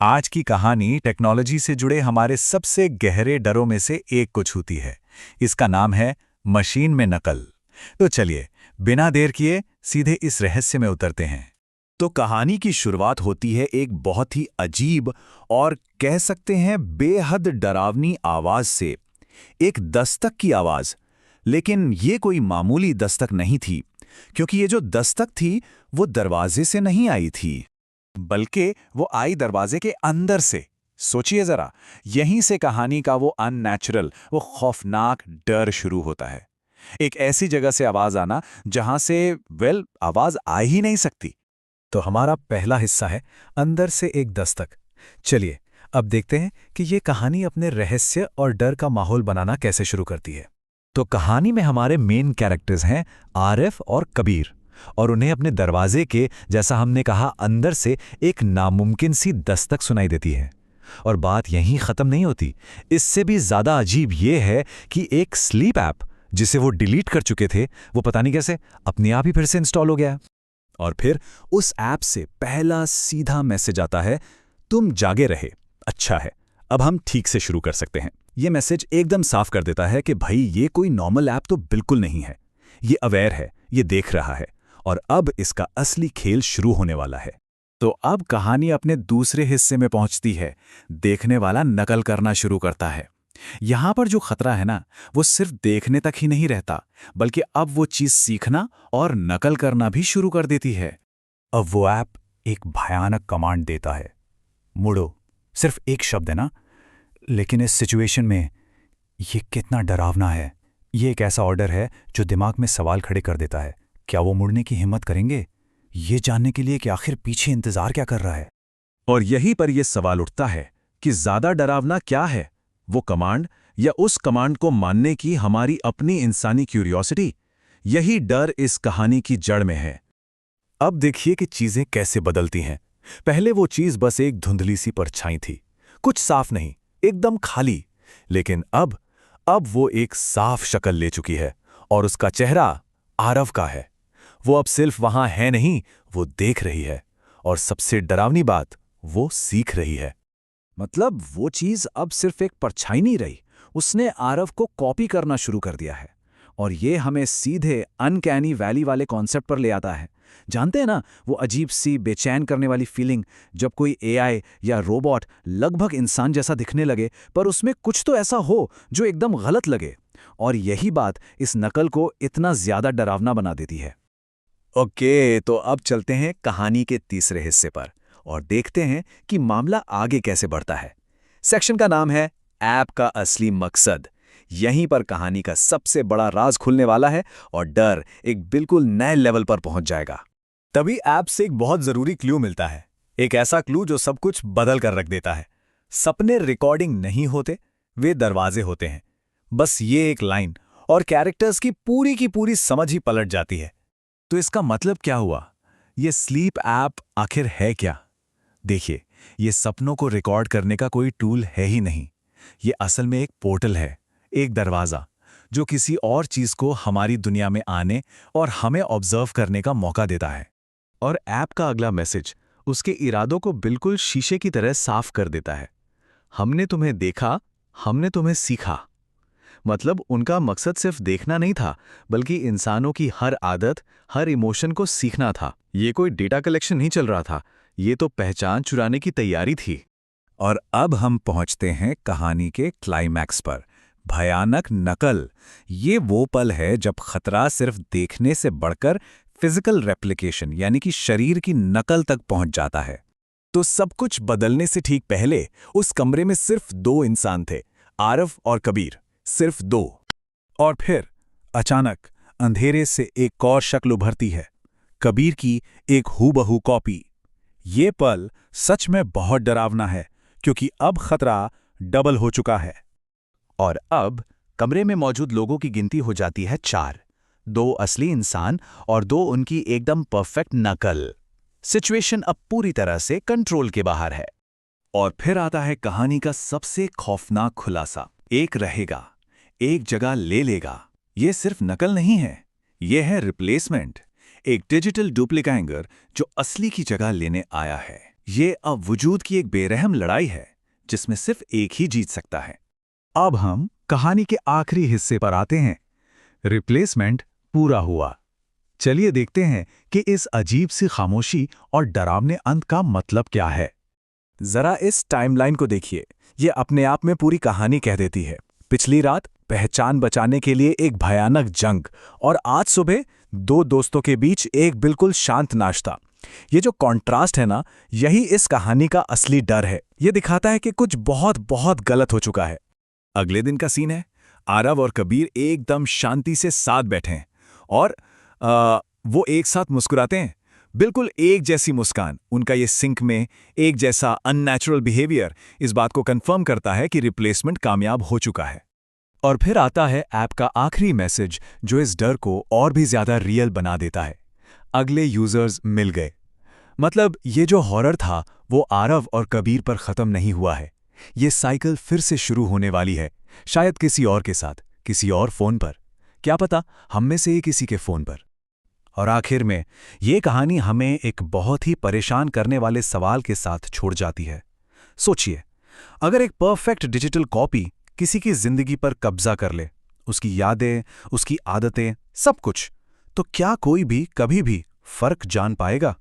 आज की कहानी टेक्नोलॉजी से जुड़े हमारे सबसे गहरे डरों में से एक को छूती है। इसका नाम है मशीन में नकल। तो चलिए, बिना देर किए सीधे इस रहस्य में उतरते हैं। तो कहानी की शुरुआत होती है एक बहुत ही अजीब और कह सकते हैं बेहद डरावनी आवाज से। एक दस्तक की आवाज। लेकिन ये कोई मामूली दस्तक नहीं थी, क्योंकि ये जो दस्तक थी वो दरवाजे से नहीं आई थी, बल्कि वो आई दरवाजे के अंदर से। सोचिए जरा, यहीं से कहानी का वो अननेचुरल, वो खौफनाक डर शुरू होता है। एक ऐसी जगह से आवाज आना जहां से आवाज आ ही नहीं सकती। तो हमारा पहला हिस्सा है अंदर से एक दस्तक। चलिए अब देखते हैं कि ये कहानी अपने रहस्य और डर का माहौल बनाना कैसे शुरू करती है। तो कहानी में हमारे मेन कैरेक्टर्स हैं आरिफ और कबीर, और उन्हें अपने दरवाजे के, जैसा हमने कहा, अंदर से एक नामुमकिन सी दस्तक सुनाई देती है। और बात यहीं ख़त्म नहीं होती। इससे भी ज़्यादा अजीब ये है कि एक स्लीप ऐप जिसे वो डिलीट कर चुके थे, वो पता नहीं कैसे अपने आप ही फिर से इंस्टॉल हो गया। और फिर उस ऐप से पहला सीधा मैसेज आता है, तुम जागे रहे, अच्छा है, अब हम ठीक से शुरू कर सकते हैं। ये मैसेज एकदम साफ कर देता है कि भाई ये कोई नॉर्मल ऐप तो बिल्कुल नहीं है। ये अवेयर है, ये देख रहा है, और अब इसका असली खेल शुरू होने वाला है। तो अब कहानी अपने दूसरे हिस्से में पहुंचती है। देखने वाला नकल करना शुरू करता है। यहां पर जो खतरा है ना, वो सिर्फ देखने तक ही नहीं रहता, बल्कि अब वो चीज सीखना और नकल करना भी शुरू कर देती है। अब वो ऐप एक भयानक कमांड देता है, मुड़ो। सिर्फ एक शब्द है ना, लेकिन इस सिचुएशन में ये कितना डरावना है। ये एक ऐसा ऑर्डर है जो दिमाग में सवाल खड़े कर देता है। क्या वो मुड़ने की हिम्मत करेंगे, ये जानने के लिए कि आखिर पीछे इंतजार क्या कर रहा है। और यहीं पर यह सवाल उठता है कि ज्यादा डरावना क्या है, वो कमांड या उस कमांड को मानने की हमारी अपनी इंसानी क्यूरियोसिटी। यही डर इस कहानी की जड़ में है। अब देखिए कि चीजें कैसे बदलती हैं। पहले वो चीज बस एक धुंधली सी परछाई थी, कुछ साफ नहीं, एकदम खाली। लेकिन अब वो एक साफ शक्ल ले चुकी है, और उसका चेहरा आरव का है। वो अब सिर्फ वहां है नहीं, वो देख रही है, और सबसे डरावनी बात, वो सीख रही है। मतलब वो चीज अब सिर्फ एक परछाई नहीं रही, उसने आरव को कॉपी करना शुरू कर दिया है। और ये हमें सीधे अनकैनी वैली वाले कॉन्सेप्ट पर ले आता है। जानते हैं ना, वो अजीब सी बेचैन करने वाली फीलिंग, जब कोई एआई या रोबोट लगभग इंसान जैसा दिखने लगे, पर उसमें कुछ तो ऐसा हो जो एकदम गलत लगे। और यही बात इस नकल को इतना ज्यादा डरावना बना देती है। ओके, तो अब चलते हैं कहानी के तीसरे हिस्से पर और देखते हैं कि मामला आगे कैसे बढ़ता है। सेक्शन का नाम है ऐप का असली मकसद। यहीं पर कहानी का सबसे बड़ा राज खुलने वाला है और डर एक बिल्कुल नए लेवल पर पहुंच जाएगा। तभी ऐप से एक बहुत जरूरी क्लू मिलता है, एक ऐसा क्लू जो सब कुछ बदल कर रख देता है। सपने रिकॉर्डिंग नहीं होते, वे दरवाजे होते हैं। बस ये एक लाइन और कैरेक्टर्स की पूरी समझ ही पलट जाती है। तो इसका मतलब क्या हुआ? ये स्लीप ऐप आखिर है क्या? देखिए, ये सपनों को रिकॉर्ड करने का कोई टूल है ही नहीं। ये असल में एक पोर्टल है, एक दरवाज़ा, जो किसी और चीज़ को हमारी दुनिया में आने और हमें ऑब्जर्व करने का मौका देता है। और ऐप का अगला मैसेज उसके इरादों को बिल्कुल शीशे की तरह साफ कर देता है। हमने तुम्हें देखा, हमने तुम्हें सीखा। मतलब उनका मकसद सिर्फ देखना नहीं था, बल्कि इंसानों की हर आदत, हर इमोशन को सीखना था। ये कोई डेटा कलेक्शन नहीं चल रहा था, ये तो पहचान चुराने की तैयारी थी। और अब हम पहुंचते हैं कहानी के क्लाइमैक्स पर, भयानक नकल। ये वो पल है जब खतरा सिर्फ देखने से बढ़कर फिजिकल रेप्लिकेशन यानी कि शरीर की नकल तक पहुंच जाता है। तो सब कुछ बदलने से ठीक पहले उस कमरे में सिर्फ दो इंसान थे, आरव और कबीर, सिर्फ दो। और फिर अचानक अंधेरे से एक और शक्ल उभरती है, कबीर की एक हूबहू कॉपी। ये पल सच में बहुत डरावना है, क्योंकि अब खतरा डबल हो चुका है। और अब कमरे में मौजूद लोगों की गिनती हो जाती है 4, 2 असली इंसान और 2 उनकी एकदम परफेक्ट नकल। सिचुएशन अब पूरी तरह से कंट्रोल के बाहर है। और फिर आता है कहानी का सबसे खौफनाक खुलासा। एक रहेगा, एक जगह ले लेगा। ये सिर्फ नकल नहीं है, ये है रिप्लेसमेंट। एक डिजिटल डुप्लीकेटर जो असली की जगह लेने आया है। ये अब वजूद की एक बेरहम लड़ाई है जिसमें सिर्फ एक ही जीत सकता है। अब हम कहानी के आखिरी हिस्से पर आते हैं। रिप्लेसमेंट पूरा हुआ। चलिए देखते हैं कि इस अजीब सी खामोशी और डरावने अंत का मतलब क्या है। जरा इस टाइमलाइन को देखिए, ये अपने आप में पूरी कहानी कह देती है। पिछली रात पहचान बचाने के लिए एक भयानक जंग, और आज सुबह दो दोस्तों के बीच एक बिल्कुल शांत नाश्ता। ये जो कॉन्ट्रास्ट है ना, यही इस कहानी का असली डर है। ये दिखाता है कि कुछ बहुत बहुत गलत हो चुका है। अगले दिन का सीन है, आरव और कबीर एकदम शांति से साथ बैठे हैं और वो एक साथ मुस्कुराते हैं। बिल्कुल एक जैसी मुस्कान, उनका ये सिंक में एक जैसा अननेचुरल बिहेवियर इस बात को कंफर्म करता है कि रिप्लेसमेंट कामयाब हो चुका है। और फिर आता है ऐप का आखिरी मैसेज जो इस डर को और भी ज्यादा रियल बना देता है। अगले यूजर्स मिल गए। मतलब ये जो हॉरर था वो आरव और कबीर पर खत्म नहीं हुआ है। ये साइकिल फिर से शुरू होने वाली है, शायद किसी और के साथ, किसी और फोन पर, क्या पता हम में से ही किसी के फोन पर। और आखिर में ये कहानी हमें एक बहुत ही परेशान करने वाले सवाल के साथ छोड़ जाती है। सोचिए, अगर एक परफेक्ट डिजिटल कॉपी किसी की जिंदगी पर कब्जा कर ले, उसकी यादें, उसकी आदतें, सब कुछ, तो क्या कोई भी कभी भी फर्क जान पाएगा?